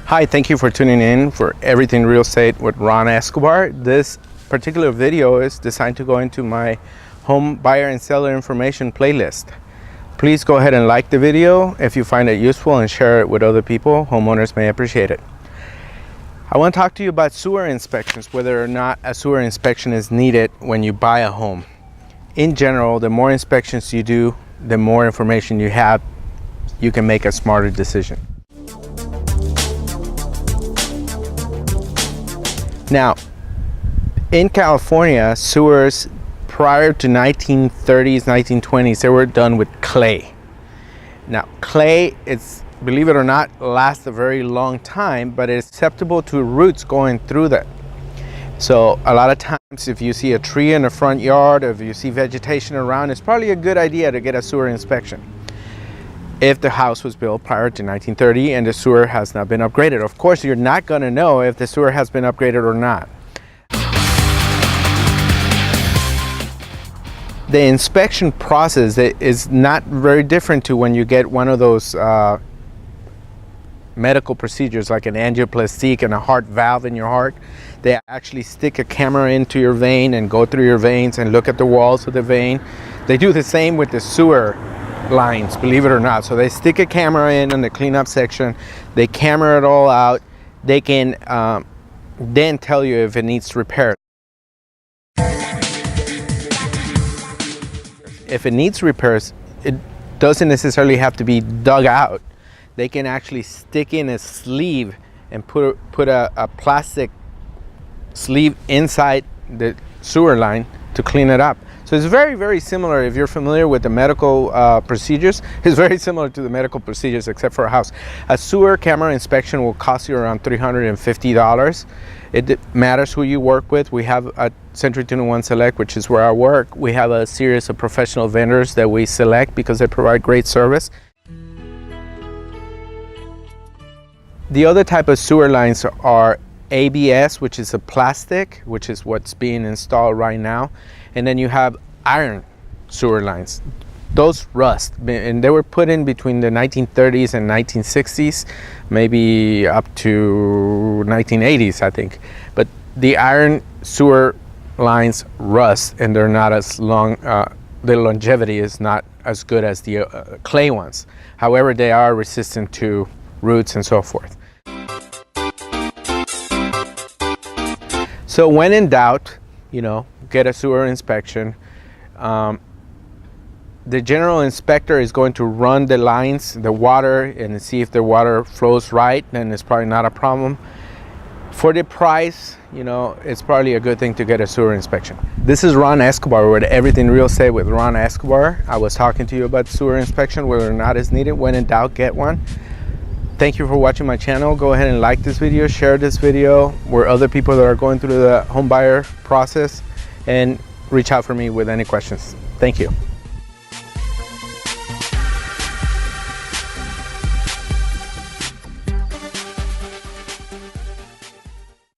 Hi, thank you for tuning in for Everything Real Estate with Ron Escobar. This particular video is designed to go into my home buyer and seller information playlist. Please go ahead and like the video if you find it useful and share it with other people. Homeowners may appreciate it. I want to talk to you about sewer inspections, whether or not a sewer inspection is needed when you buy a home. In general, the more inspections you do, the more information you have, you can make a smarter decision. Now, in California, sewers prior to 1930s, 1920s, they were done with clay. Now, clay, it's, believe it or not, lasts a very long time, but it's susceptible to roots going through that. So a lot of times if you see a tree in the front yard, or if you see vegetation around, it's probably a good idea to get a sewer inspection. If the house was built prior to 1930 and the sewer has not been upgraded. Of course, you're not going to know if the sewer has been upgraded or not. The inspection process is not very different to when you get one of those medical procedures like an angioplasty and a heart valve in your heart. They actually stick a camera into your vein and go through your veins and look at the walls of the vein. They do the same with the sewer lines, believe it or not. So they stick a camera in the cleanup section, they camera it all out, they can then tell you if it needs repair. If it needs repairs, it doesn't necessarily have to be dug out. They can actually stick in a sleeve and put a plastic sleeve inside the sewer line to clean it up. So it's very, very similar. If you're familiar with the medical procedures, it's very similar to the medical procedures except for a house. A sewer camera inspection will cost you around $350. It matters who you work with. We have at Century 2-in-1 Select, which is where I work, we have a series of professional vendors that we select because they provide great service. The other type of sewer lines are ABS, which is a plastic, which is what's being installed right now. And then you have iron sewer lines. Those rust, and they were put in between the 1930s and 1960s, maybe up to 1980s, I think. But the iron sewer lines rust, and they're not as long, the longevity is not as good as the clay ones. However, they are resistant to roots and so forth. So when in doubt, get a sewer inspection. The general inspector is going to run the lines, the water, and see if the water flows right, then it's probably not a problem. For the price, it's probably a good thing to get a sewer inspection. This is Ron Escobar with Everything Real Estate with Ron Escobar. I was talking to you about sewer inspection, whether or not it's needed. When in doubt, get one. Thank you for watching my channel. Go ahead and like this video, share this video with other people that are going through the home buyer process, and reach out for me with any questions. Thank you.